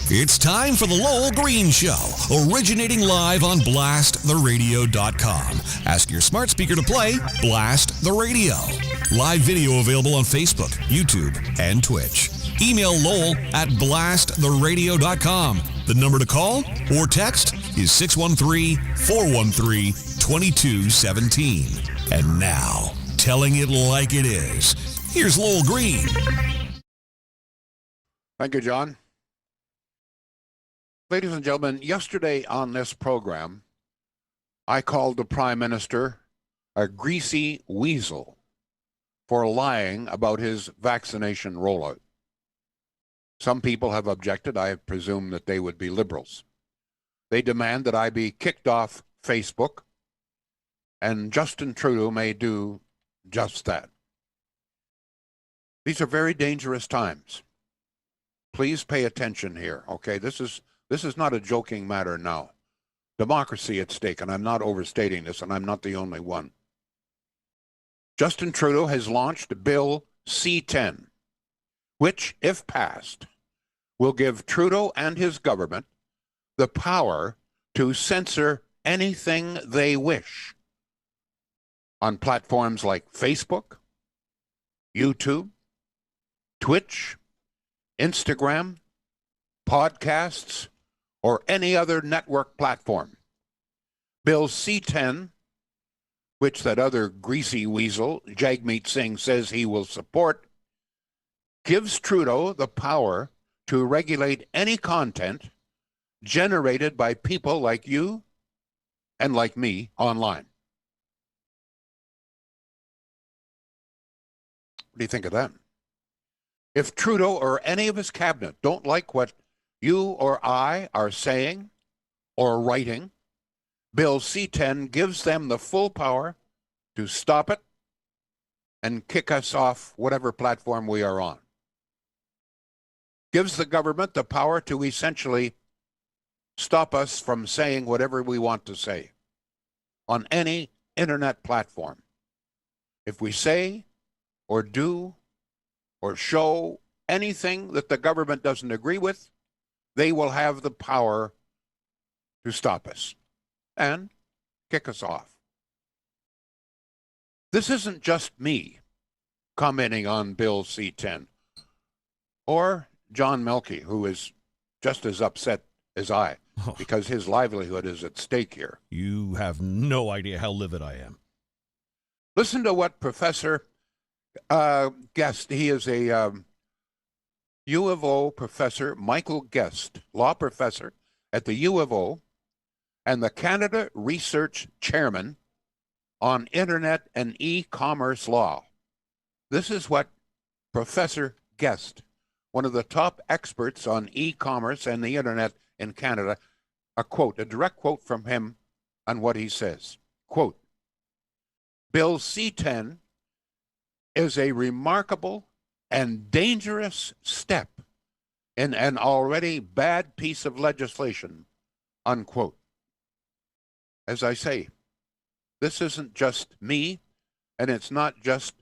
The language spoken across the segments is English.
It's time for the Lowell Green Show, originating live on BlastTheRadio.com. Ask your smart speaker to play Blast the Radio. Live video available on Facebook, YouTube, and Twitch. Email Lowell at BlastTheRadio.com. The number to call or text is 613-413-2217. And now, telling it like it is, here's Lowell Green. Thank you, John. Ladies and gentlemen, yesterday on this program, I called the Prime Minister a greasy weasel for lying about his vaccination rollout. Some people have objected. I presume that they would be liberals. They demand that I be kicked off Facebook, and Justin Trudeau may do just that. These are very dangerous times. Please pay attention here, okay? This is not a joking matter now. Democracy at stake, and I'm not overstating this, and I'm not the only one. Justin Trudeau has launched Bill C-10, which, if passed, will give Trudeau and his government the power to censor anything they wish on platforms like Facebook, YouTube, Twitch, Instagram, podcasts, or any other network platform. Bill C-10, which that other greasy weasel, Jagmeet Singh, says he will support, gives Trudeau the power to regulate any content generated by people like you and like me online. What do you think of that? If Trudeau or any of his cabinet don't like what you or I are saying or writing, Bill C-10 gives them the full power to stop it and kick us off whatever platform we are on. Gives the government the power to essentially stop us from saying whatever we want to say on any internet platform. If we say or do or show anything that the government doesn't agree with, they will have the power to stop us and kick us off. This isn't just me commenting on Bill C-10 or John Melky, who is just as upset as I because his livelihood is at stake here. You have no idea how livid I am. Listen to what Professor Guest, he is a U of O professor, Michael Guest, law professor at the U of O, and the Canada Research Chairman on Internet and E-commerce law. This is what Professor Guest, one of the top experts on e-commerce and the Internet in Canada, a direct quote from him on what he says. Quote, Bill C-10 is a remarkable and dangerous step in an already bad piece of legislation, unquote. As I say, this isn't just me, and it's not just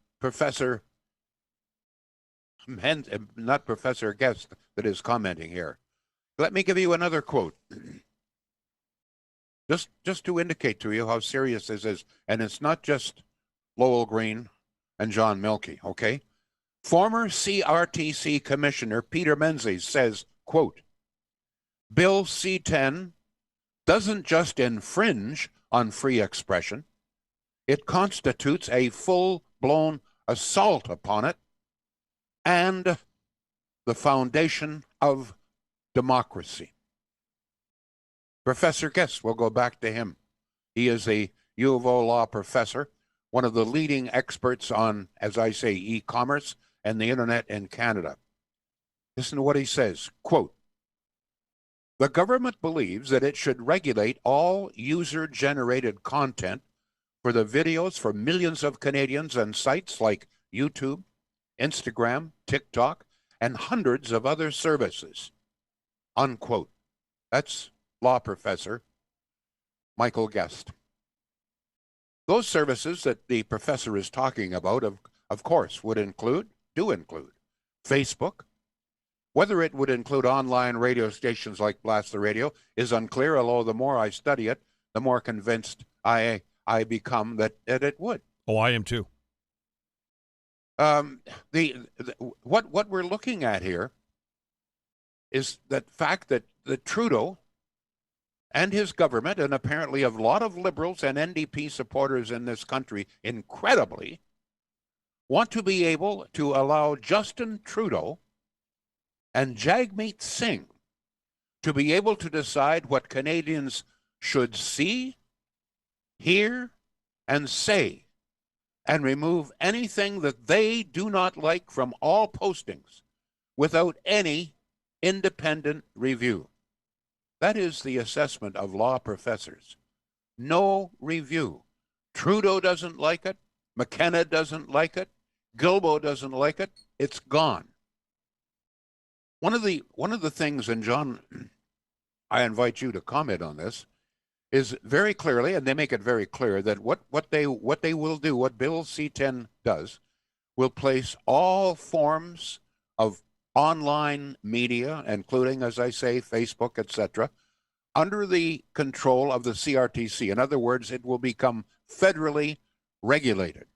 not Professor Guest that is commenting here. Let me give you another quote, just to indicate to you how serious this is, and it's not just Lowell Green and John Melky, okay? Former CRTC Commissioner Peter Menzies says, quote, Bill C-10 doesn't just infringe on free expression, it constitutes a full-blown assault upon it and the foundation of democracy. Professor Guest, we'll go back to him. He is a U of O law professor, one of the leading experts on, as I say, e-commerce and the internet in Canada. Listen to what he says, quote, the government believes that it should regulate all user-generated content for the videos for millions of Canadians and sites like YouTube, Instagram, TikTok, and hundreds of other services, unquote. That's law professor Michael Guest. Those services that the professor is talking about, of course, do include Facebook, Whether it would include online radio stations like Blast the Radio is unclear, although the more I study it, the more convinced I become that it would. Oh, I am too. What we're looking at here is that fact that Trudeau and his government, and apparently a lot of Liberals and NDP supporters in this country, incredibly, want to be able to allow Justin Trudeau and Jagmeet Singh to be able to decide what Canadians should see, hear, and say, and remove anything that they do not like from all postings without any independent review. That is the assessment of law professors. No review. Trudeau doesn't like it. McKenna doesn't like it. Guilbeault doesn't like it. It's gone. One of the things, and John, I invite you to comment on this, is very clearly, and they make it very clear, that what they will do, what Bill C-10 does, will place all forms of online media, including, as I say, Facebook, etc., under the control of the CRTC. In other words, it will become federally regulated.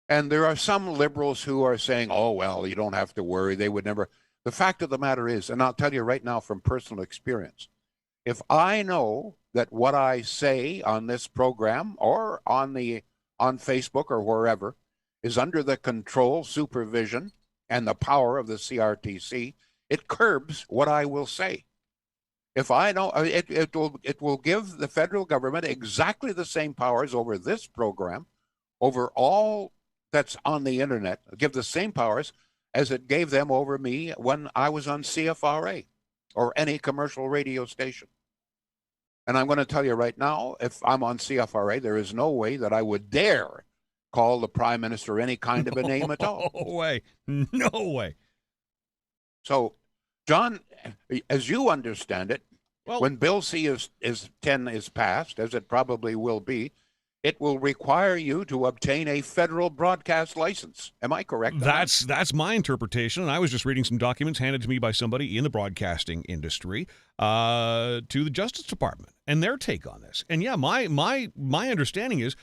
And there are some Liberals who are saying, oh, well, you don't have to worry, they would never. The fact of the matter is, and I'll tell you right now from personal experience, if I know that what I say on this program or on Facebook or wherever is under the control, supervision, and the power of the CRTC, it curbs what I will say. If I know, it will give the federal government exactly the same powers over this program, over all that's on the internet, give the same powers as it gave them over me when I was on CFRA or any commercial radio station. And I'm going to tell you right now, if I'm on CFRA, there is no way that I would dare call the Prime Minister any kind of a name at all. No way. No way. So, John, as you understand it, when Bill C-10 is passed, as it probably will be, it will require you to obtain a federal broadcast license. Am I correct? That's my interpretation, and I was just reading some documents handed to me by somebody in the broadcasting industry to the Justice Department and their take on this. And yeah, my understanding is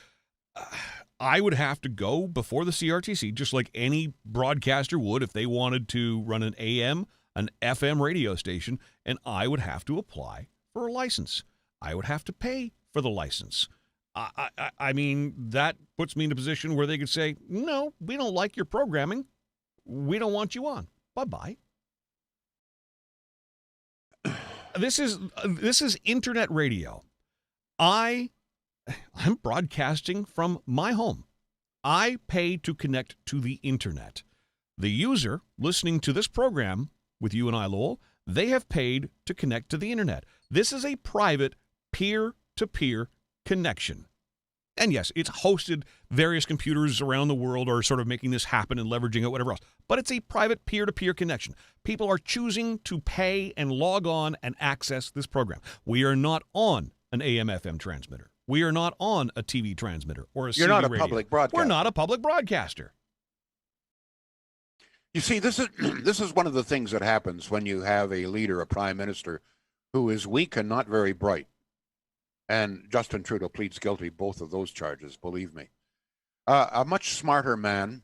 I would have to go before the CRTC, just like any broadcaster would if they wanted to run an AM, an FM radio station, and I would have to apply for a license. I would have to pay for the license. I mean, that puts me in a position where they could say, no, we don't like your programming. We don't want you on. Bye-bye. This is internet radio. I'm broadcasting from my home. I pay to connect to the internet. The user listening to this program with you and I, Lowell, they have paid to connect to the internet. This is a private peer-to-peer connection. And yes, it's hosted. Various computers around the world are sort of making this happen and leveraging it, whatever else. But it's a private peer-to-peer connection. People are choosing to pay and log on and access this program. We are not on an AM/FM transmitter. We are not on a TV transmitter or a CB radio. You're not a public broadcaster. We're not a public broadcaster. You see, this is one of the things that happens when you have a leader, a prime minister, who is weak and not very bright. And Justin Trudeau pleads guilty both of those charges, believe me. A much smarter man,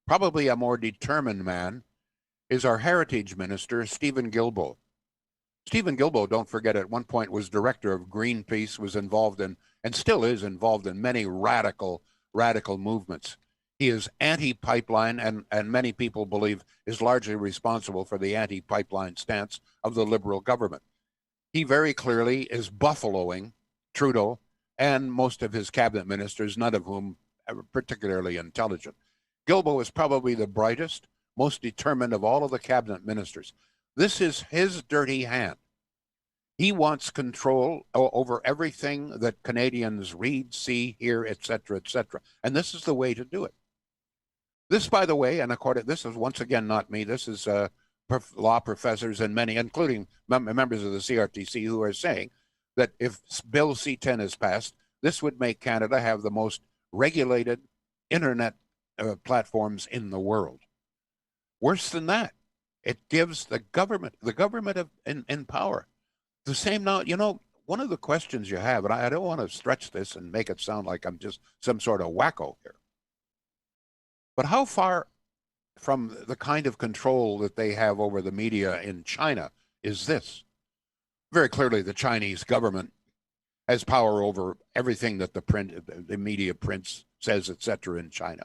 probably a more determined man, is our heritage minister, Steven Guilbeault. Steven Guilbeault, don't forget, at one point was director of Greenpeace, was involved in, and still is involved in, many radical movements. He is anti-pipeline, and many people believe is largely responsible for the anti-pipeline stance of the Liberal government. He very clearly is buffaloing Trudeau and most of his cabinet ministers, none of whom are particularly intelligent. Guilbeault is probably the brightest, most determined of all of the cabinet ministers. This is his dirty hand. He wants control over everything that Canadians read, see, hear, etc., etc. And this is the way to do it. This, by the way, and this is once again not me, this is law professors and many, including members of the CRTC, who are saying that if Bill C-10 is passed, this would make Canada have the most regulated internet platforms in the world. Worse than that, It gives the government in power. The same now, one of the questions you have, and I don't want to stretch this and make it sound like I'm just some sort of wacko here, but how far from the kind of control that they have over the media in China is this? Very clearly, the Chinese government has power over everything that the media prints, says, etc. in China.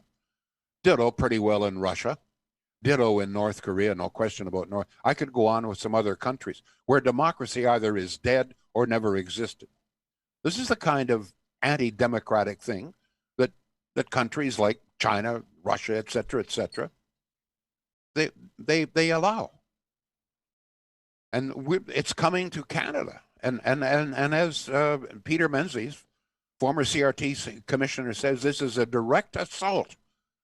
Ditto pretty well in Russia. Ditto in North Korea, no question about North. I could go on with some other countries where democracy either is dead or never existed. This is the kind of anti-democratic thing that countries like China, Russia, etc., they allow. And it's coming to Canada. And as Peter Menzies, former CRT commissioner, says, this is a direct assault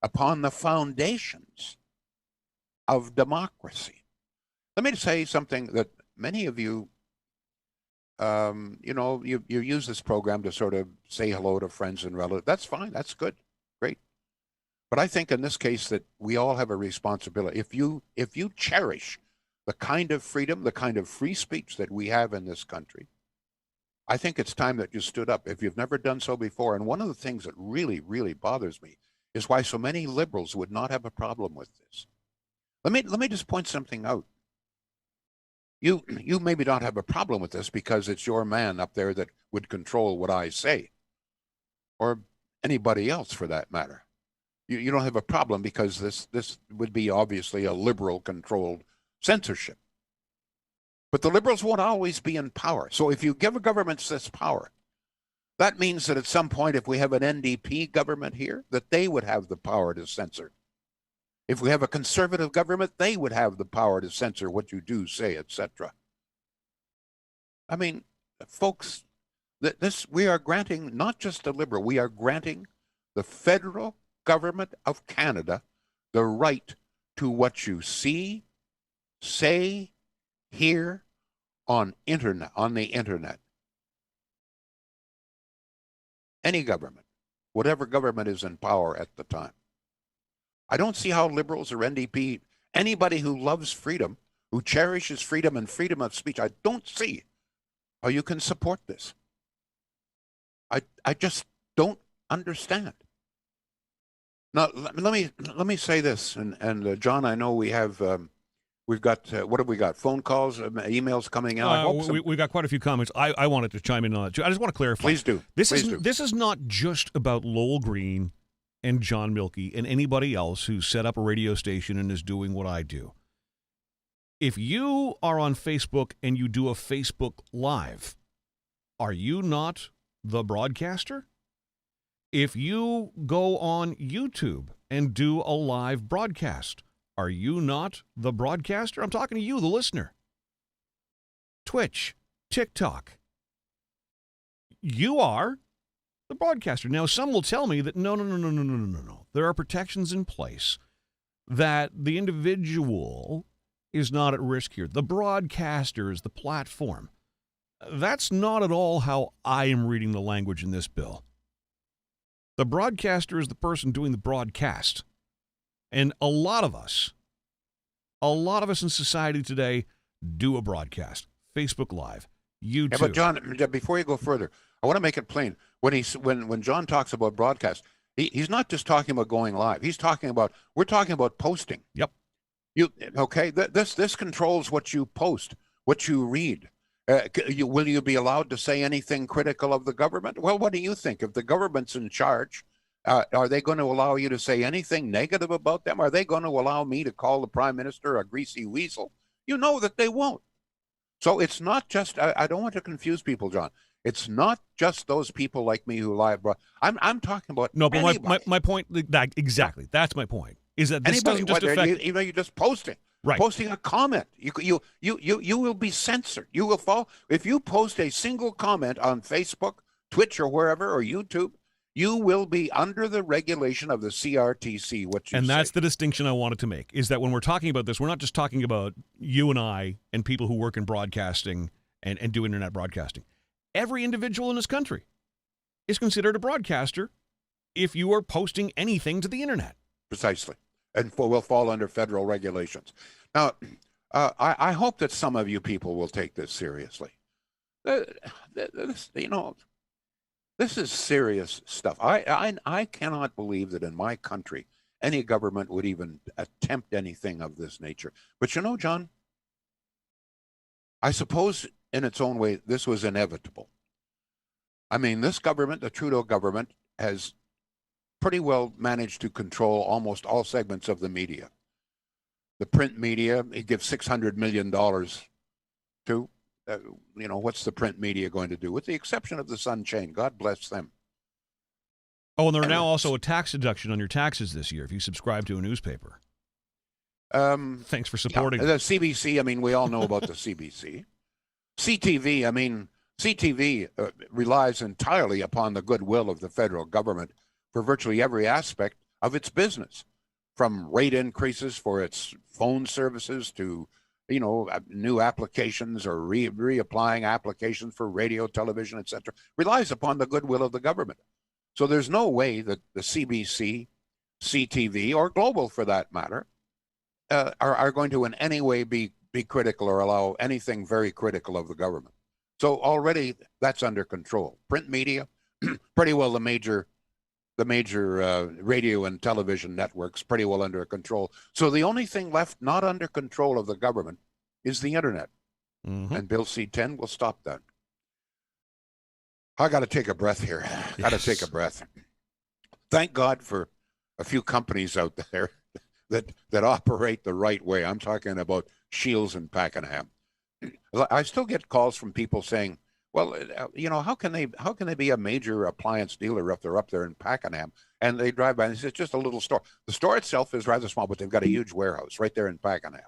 upon the foundations of democracy. Let me say something that many of you, you use this program to sort of say hello to friends and relatives. That's fine. That's good. Great. But I think in this case that we all have a responsibility. If you cherish the kind of freedom, the kind of free speech that we have in this country, I think it's time that you stood up if you've never done so before. And one of the things that really, really bothers me is why so many liberals would not have a problem with this. Let me just point something out. You maybe not have a problem with this because it's your man up there that would control what I say, or anybody else for that matter. You don't have a problem because this would be obviously a liberal-controlled censorship. But the liberals won't always be in power. So if you give governments this power, that means that at some point, if we have an NDP government here, that they would have the power to censor. If we have a conservative government, they would have the power to censor what you do, say, etc. I mean, folks, we are granting not just the liberal, we are granting the federal government of Canada the right to what you see, say, hear on the internet. Any government, whatever government is in power at the time. I don't see how liberals or NDP, anybody who loves freedom, who cherishes freedom and freedom of speech, I don't see how you can support this. I just don't understand. Now, let me say this, and John, I know we have we've got what have we got? Phone calls, emails coming out. We got quite a few comments. I wanted to chime in on that too. I just want to clarify. Please do. This is not just about Lowell Green and John Milkey and anybody else who set up a radio station and is doing what I do. If you are on Facebook and you do a Facebook Live, are you not the broadcaster? If you go on YouTube and do a live broadcast, are you not the broadcaster? I'm talking to you, the listener. Twitch, TikTok. You are the broadcaster. Now, some will tell me that no. There are protections in place that the individual is not at risk here. The broadcaster is the platform. That's not at all how I am reading the language in this bill. The broadcaster is the person doing the broadcast. And a lot of us in society today do a broadcast. Facebook Live, YouTube. Yeah, but John, before you go further, I want to make it plain. When John talks about broadcast, he's not just talking about going live. We're talking about posting. Yep. This controls what you post, what you read. Will you be allowed to say anything critical of the government? Well, what do you think? If the government's in charge, are they going to allow you to say anything negative about them? Are they going to allow me to call the Prime Minister a greasy weasel? You know that they won't. So it's not just, I don't want to confuse people, John. It's not just those people like me who lie. I'm talking about no, but anybody. my point, exactly, that's my point, is that this anybody, doesn't just affect... You're just posting. Right. Posting a comment. You will be censored. You will fall. If you post a single comment on Facebook, Twitch, or wherever, or YouTube, you will be under the regulation of the CRTC. That's the distinction I wanted to make, is that when we're talking about this, we're not just talking about you and I and people who work in broadcasting and do internet broadcasting. Every individual in this country is considered a broadcaster if you are posting anything to the internet. Precisely. And will fall under federal regulations. Now, I hope that some of you people will take this seriously. This, this is serious stuff. I cannot believe that in my country any government would even attempt anything of this nature. But John, I suppose in its own way, this was inevitable. I mean, this government, the Trudeau government, has pretty well managed to control almost all segments of the media. The print media, it gives $600 million to. What's the print media going to do? With the exception of the Sun chain, God bless them. Oh, and there's now also a tax deduction on your taxes this year if you subscribe to a newspaper. Thanks for supporting. The CBC, we all know about the CBC. CTV relies entirely upon the goodwill of the federal government for virtually every aspect of its business, from rate increases for its phone services to, new applications or reapplying applications for radio, television, etc., relies upon the goodwill of the government. So there's no way that the CBC, CTV, or Global for that matter, are going to in any way be critical or allow anything very critical of the government. So already that's under control. Print media, pretty well the major radio and television networks, pretty well under control. So the only thing left not under control of the government is the internet. Mm-hmm. And Bill C-10 will stop that. I got to take a breath here. Got to take a breath. Thank God for a few companies out there that operate the right way. I'm talking about Shields and Pakenham. I still get calls from people saying, well, how can they be a major appliance dealer if they're up there in Pakenham? And they drive by and it's just a little store. The store itself is rather small, but they've got a huge warehouse right there in Pakenham.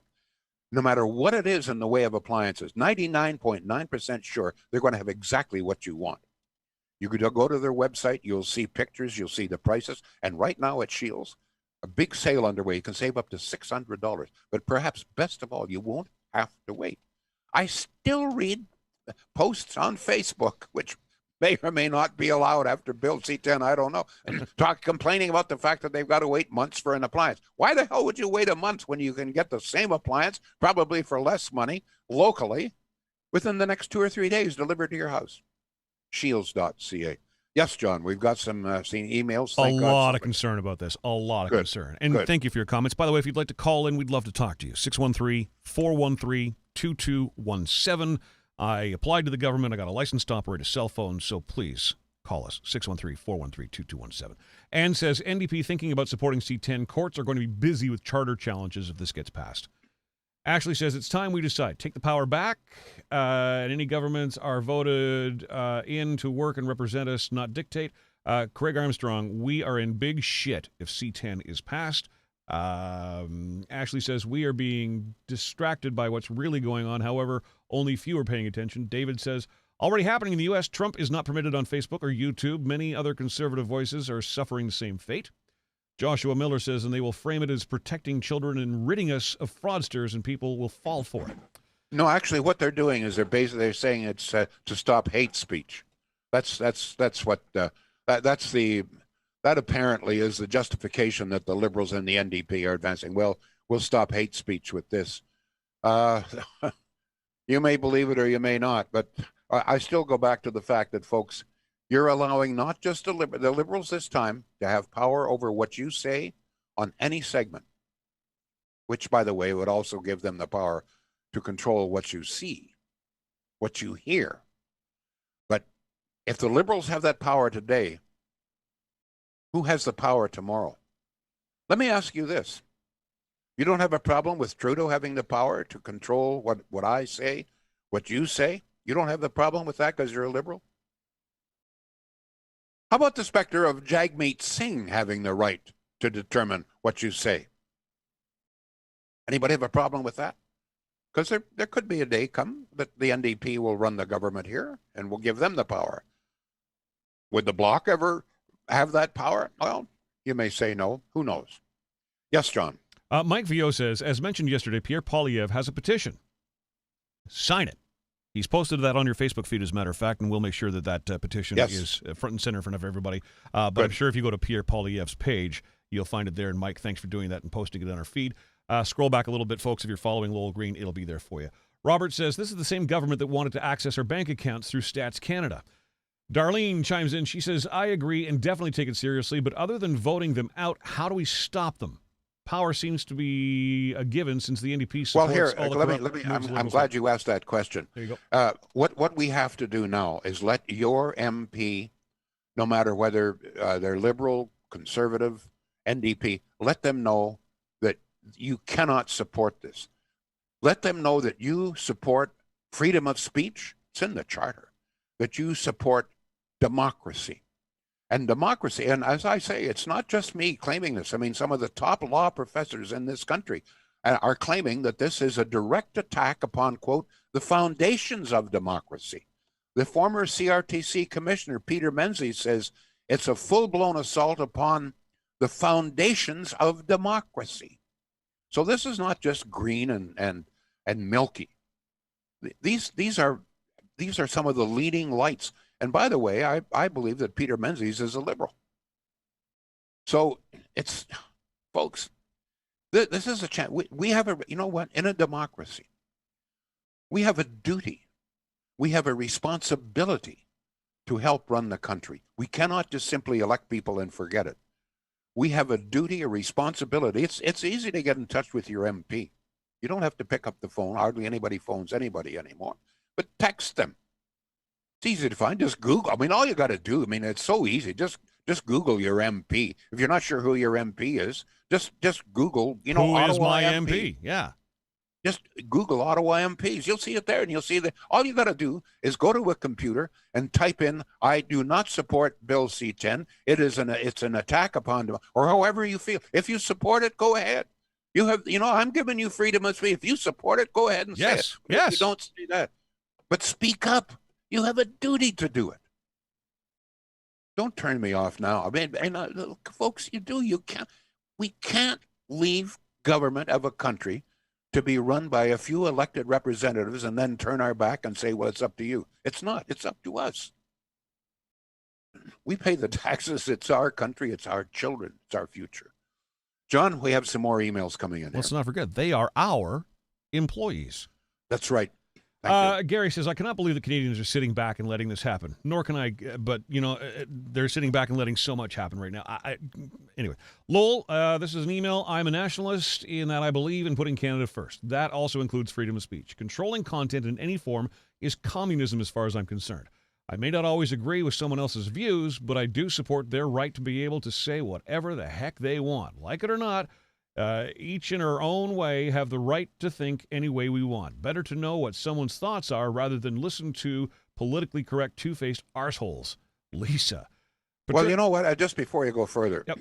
No matter what it is in the way of appliances, 99.9% sure they're going to have exactly what you want. You could go to their website, you'll see pictures, you'll see the prices. And right now at Shields, a big sale underway. You can save up to $600. But perhaps best of all, you won't have to wait. I still read posts on Facebook, which may or may not be allowed after Bill C-10, I don't know, and complaining about the fact that they've got to wait months for an appliance. Why the hell would you wait a month when you can get the same appliance, probably for less money, locally, within the next 2 or 3 days delivered to your house? Shields.ca. Yes, John, we've got some seen emails. A lot of concern about this. A lot of concern. And thank you for your comments. By the way, if you'd like to call in, we'd love to talk to you. 613-413-2217. I applied to the government. I got a license to operate a cell phone, so please call us, 613-413-2217. Ann says, NDP thinking about supporting C-10. Courts are going to be busy with charter challenges if this gets passed. Ashley says, it's time we decide. Take the power back, and any governments are voted in to work and represent us, not dictate. Craig Armstrong, we are in big shit if C-10 is passed. Ashley says, we are being distracted by what's really going on. However, only few are paying attention. David says, already happening in the U.S., Trump is not permitted on Facebook or YouTube. Many other conservative voices are suffering the same fate. Joshua Miller says, and they will frame it as protecting children and ridding us of fraudsters, and people will fall for it. No, actually, what they're doing is they're saying it's to stop hate speech. That apparently is the justification that the Liberals and the NDP are advancing. Well, we'll stop hate speech with this. You may believe it or you may not, but I still go back to the fact that, folks, you're allowing not just the Liberals this time to have power over what you say on any segment, which, by the way, would also give them the power to control what you see, what you hear. But if the Liberals have that power today, who has the power tomorrow? Let me ask you this. You don't have a problem with Trudeau having the power to control what I say, what you say? You don't have the problem with that because you're a Liberal? How about the specter of Jagmeet Singh having the right to determine what you say? Anybody have a problem with that? Because there could be a day come that the NDP will run the government here and will give them the power. Would the Bloc ever have that power? Well, you may say no. Who knows? Yes, John. Mike Vio says, as mentioned yesterday, Pierre Poilievre has a petition. Sign it. He's posted that on your Facebook feed, as a matter of fact, and we'll make sure that petition is front and center in front of everybody. But I'm sure if you go to Pierre Poilievre's page, you'll find it there. And Mike, thanks for doing that and posting it on our feed. Scroll back a little bit, folks. If you're following Lowell Green, it'll be there for you. Robert says, this is the same government that wanted to access our bank accounts through Stats Canada. Darlene chimes in. She says, I agree and definitely take it seriously, but other than voting them out, how do we stop them? Power seems to be a given since the NDP supports Well, here, all the let me. corrupt moves I'm liberals glad make. you asked that question. There you go. What we have to do now is let your MP, no matter whether they're liberal, conservative, NDP, let them know that you cannot support this. Let them know that you support freedom of speech. It's in the charter. That you support democracy. And democracy, and as I say, it's not just me claiming this. I mean, some of the top law professors in this country are claiming that this is a direct attack upon, quote, the foundations of democracy. The former CRTC commissioner, Peter Menzies, says it's a full-blown assault upon the foundations of democracy. So this is not just green and milky. These are some of the leading lights. And by the way, I believe that Peter Menzies is a liberal. So it's, folks, this is a chance. We have you know what, in a democracy, we have a duty. We have a responsibility to help run the country. We cannot just simply elect people and forget it. We have a duty, a responsibility. It's easy to get in touch with your MP. You don't have to pick up the phone. Hardly anybody phones anybody anymore. But text them. It's easy to find. Just Google. I mean, all you got to do, I mean, it's so easy. Just Google your MP. If you're not sure who your MP is, just Google, Who Ottawa is my MP. MP? Yeah. Just Google Ottawa MPs. You'll see it there, and you'll see that all you got to do is go to a computer and type in, I do not support Bill C-10. It's an attack upon, or however you feel. If you support it, go ahead. You have, I'm giving you freedom of speech. If you support it, go ahead and say it. Yes. You don't say that. But speak up. You have a duty to do it. Don't turn me off now. I mean, folks, you can't. We can't leave government of a country to be run by a few elected representatives and then turn our back and say, well, it's up to you. It's not. It's up to us. We pay the taxes. It's our country. It's our children. It's our future. John, we have some more emails coming in. Let's here. not forget, they are our employees. That's right. Thank you. Gary says, I cannot believe the Canadians are sitting back and letting this happen. Nor can I, but, they're sitting back and letting so much happen right now. Anyway, Lowell, this is an email. I'm a nationalist in that I believe in putting Canada first. That also includes freedom of speech. Controlling content in any form is communism as far as I'm concerned. I may not always agree with someone else's views, but I do support their right to be able to say whatever the heck they want. Like it or not, each in our own way have the right to think any way we want. Better to know what someone's thoughts are rather than listen to politically correct two-faced arseholes. Lisa. Well, you know what? Just before you go further, Yep.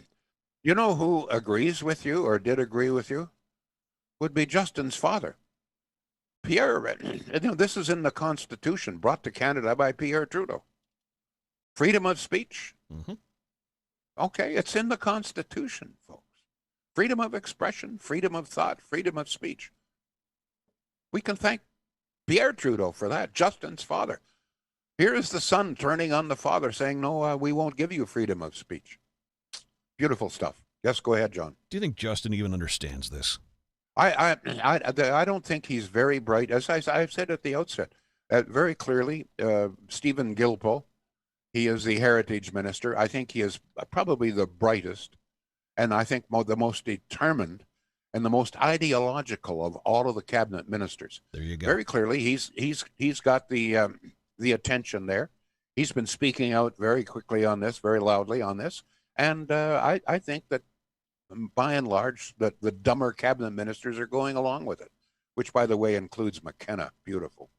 You know who agrees with you or did agree with you? Would be Justin's father. Pierre, this is in the Constitution, brought to Canada by Pierre Trudeau. Freedom of speech. Mm-hmm. Okay, it's in the Constitution, folks. Freedom of expression, freedom of thought, freedom of speech. We can thank Pierre Trudeau for that, Justin's father. Here is the son turning on the father saying, no, we won't give you freedom of speech. Beautiful stuff. Yes, go ahead, John. Do you think Justin even understands this? I don't think he's very bright. As I've said at the outset, very clearly, Stephen Guilbeault, he is the heritage minister. I think he is probably the brightest, and I think the most determined and the most ideological of all of the cabinet ministers. There you go. Very clearly, he's got the attention there. He's been speaking out very quickly on this, very loudly on this, and I think that by and large, the dumber cabinet ministers are going along with it, which, by the way, includes McKenna. Beautiful.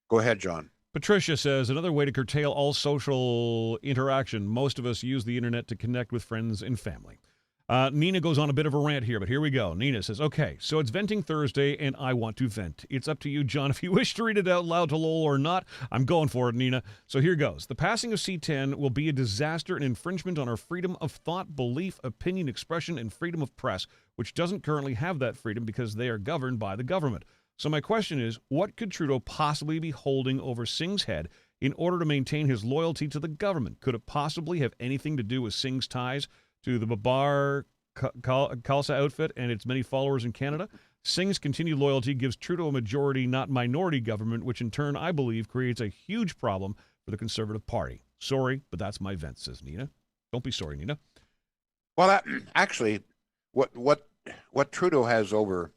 Go ahead, John. Patricia says, another way to curtail all social interaction. Most of us use the internet to connect with friends and family. Nina goes on a bit of a rant here, but here we go. Nina says, okay, so it's Venting Thursday, and I want to vent. It's up to you, John, if you wish to read it out loud to Lowell or not. I'm going for it, Nina. So here goes. The passing of C-10 will be a disaster and infringement on our freedom of thought, belief, opinion, expression, and freedom of press, which doesn't currently have that freedom because they are governed by the government. So my question is, what could Trudeau possibly be holding over Singh's head in order to maintain his loyalty to the government? Could it possibly have anything to do with Singh's ties to the Babar Khalsa outfit and its many followers in Canada. Singh's continued loyalty gives Trudeau a majority, not minority government, which in turn, I believe, creates a huge problem for the Conservative Party. Sorry, but that's my vent, says Nina. Don't be sorry, Nina. Well, actually, what Trudeau has over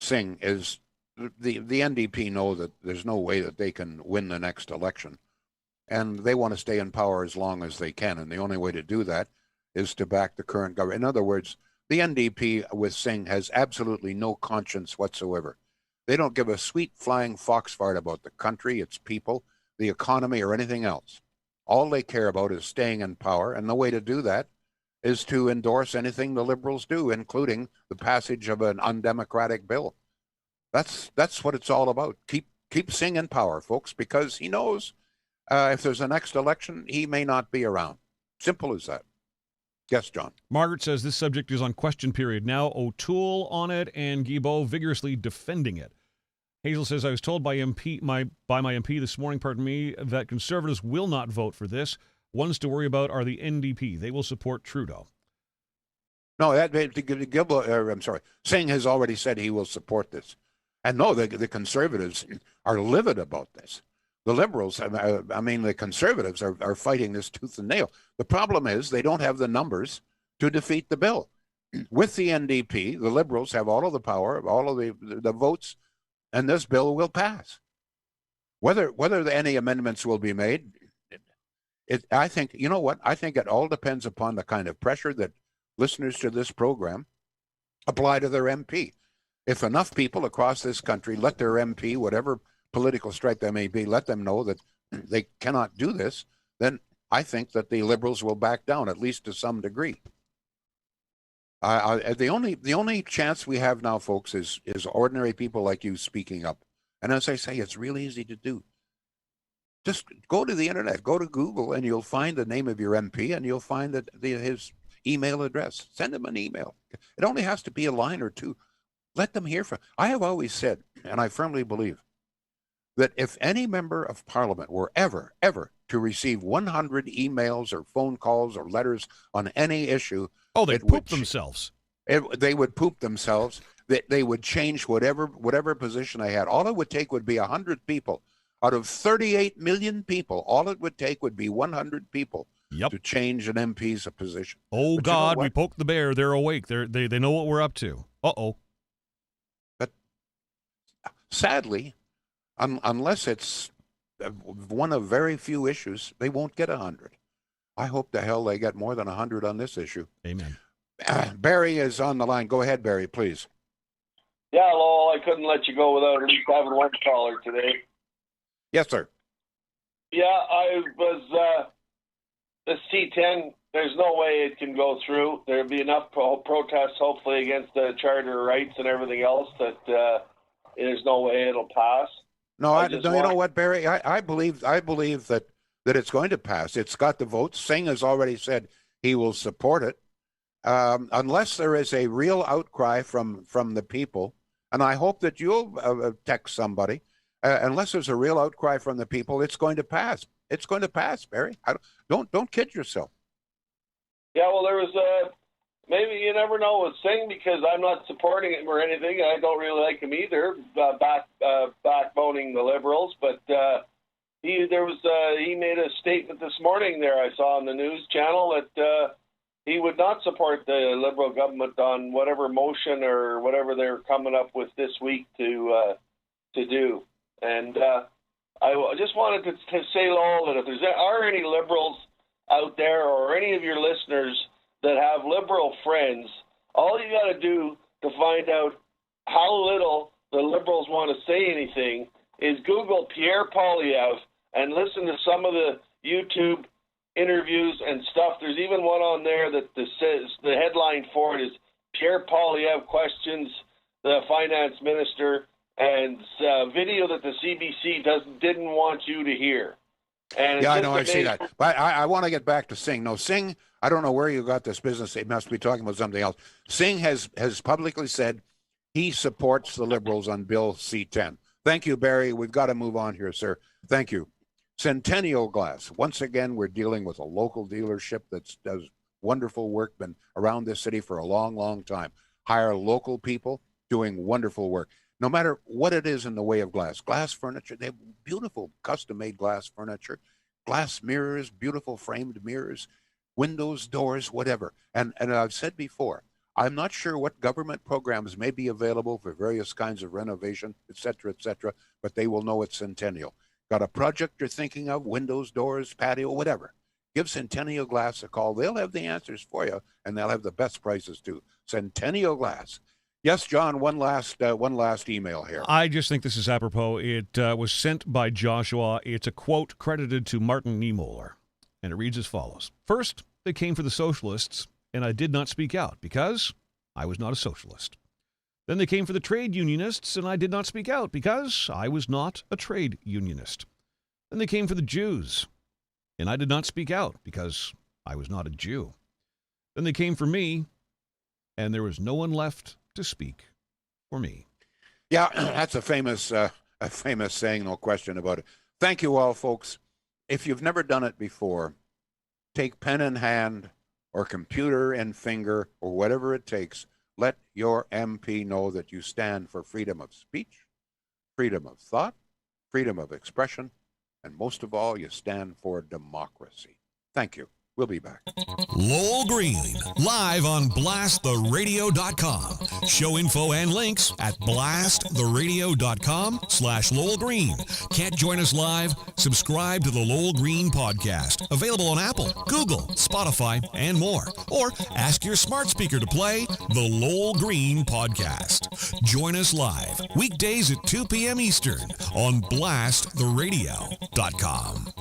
Singh is the NDP know that there's no way that they can win the next election, and they want to stay in power as long as they can, and the only way to do that is to back the current government. In other words, the NDP with Singh has absolutely no conscience whatsoever. They don't give a sweet flying fox fart about the country, its people, the economy, or anything else. All they care about is staying in power, and the way to do that is to endorse anything the Liberals do, including the passage of an undemocratic bill. That's what it's all about. Keep Singh in power, folks, because he knows if there's a next election, he may not be around. Simple as that. Yes, John. Margaret says this subject is on question period now. O'Toole on it and Guilbeault vigorously defending it. Hazel says, I was told by my MP this morning, that Conservatives will not vote for this. Ones to worry about are the NDP. They will support Trudeau. No, Singh has already said he will support this. And no, the Conservatives are livid about this. The Liberals, the Conservatives are fighting this tooth and nail. The problem is they don't have the numbers to defeat the bill. With the NDP, the Liberals have all of the power, all of the votes, and this bill will pass. Whether any amendments will be made, I think, you know what? I think it all depends upon the kind of pressure that listeners to this program apply to their MP. If enough people across this country let their MP, whatever political stripe they may be, let them know that they cannot do this, then I think that the Liberals will back down, at least to some degree. The only chance we have now, folks, is ordinary people like you speaking up. And as I say, it's real easy to do. Just go to the internet, go to Google, and you'll find the name of your MP, and you'll find that his email address. Send him an email. It only has to be a line or two. Let them hear from. I have always said, and I firmly believe, that if any member of Parliament were ever to receive 100 emails or phone calls or letters on any issue, they'd poop themselves. They would poop themselves. They would change whatever position they had. All it would take would be 100 people. Out of 38 million people, all it would take would be 100 people to change an MP's position. Oh, but God, we poked the bear. They're awake. They know what we're up to. Uh-oh. But sadly, unless it's one of very few issues, they won't get 100. I hope the hell they get more than 100 on this issue. Amen. Barry is on the line. Go ahead, Barry, please. Yeah, Lowell, I couldn't let you go without at least having one caller today. Yes, sir. Yeah, I was, the C10, there's no way it can go through. There'll be enough protests, hopefully, against the Charter rights and everything else that there's no way it'll pass. No, you know what, Barry? I believe that it's going to pass. It's got the votes. Singh has already said he will support it. Unless there is a real outcry from the people, and I hope that you'll text somebody, unless there's a real outcry from the people, it's going to pass. It's going to pass, Barry. Don't kid yourself. Yeah, well, there was maybe you never know with Singh because I'm not supporting him or anything. I don't really like him either, backboning the Liberals. But he made a statement this morning there I saw on the news channel that he would not support the Liberal government on whatever motion or whatever they're coming up with this week to do. And I just wanted to say, Lowell, that if are any Liberals out there or any of your listeners that have Liberal friends, all you got to do to find out how little the Liberals want to say anything is Google Pierre Poilievre and listen to some of the YouTube interviews and stuff. There's even one on there that says the headline for it is Pierre Poilievre questions the finance minister, and video that the CBC didn't want you to hear. And yeah, I know, I see that. But I want to get back to Singh. No, Singh, I don't know where you got this business. It must be talking about something else. Singh has publicly said he supports the Liberals on Bill C-10. Thank you, Barry. We've got to move on here, sir. Thank you. Centennial Glass. Once again, we're dealing with a local dealership that does wonderful work, been around this city for a long, long time. Hire local people doing wonderful work. No matter what it is in the way of glass furniture, they have beautiful custom-made glass furniture, glass mirrors, beautiful framed mirrors, windows, doors, whatever. And I've said before, I'm not sure what government programs may be available for various kinds of renovation, et cetera, but they will know it's Centennial. Got a project you're thinking of, windows, doors, patio, whatever. Give Centennial Glass a call. They'll have the answers for you, and they'll have the best prices too. Centennial Glass. Yes, John, one last email here. I just think this is apropos. It was sent by Joshua. It's a quote credited to Martin Niemöller, and it reads as follows. First, they came for the socialists, and I did not speak out because I was not a socialist. Then they came for the trade unionists, and I did not speak out because I was not a trade unionist. Then they came for the Jews, and I did not speak out because I was not a Jew. Then they came for me, and there was no one left to speak for me. Yeah, that's a famous saying, no question about it. Thank you all, folks. If you've never done it before, take pen in hand or computer and finger or whatever it takes. Let your MP know that you stand for freedom of speech, freedom of thought, freedom of expression, and most of all, you stand for democracy. Thank you. We'll be back. Lowell Green, live on blasttheradio.com. Show info and links at blasttheradio.com/Lowell Green. Can't join us live? Subscribe to the Lowell Green podcast. Available on Apple, Google, Spotify, and more. Or ask your smart speaker to play the Lowell Green podcast. Join us live, weekdays at 2 p.m. Eastern on blasttheradio.com.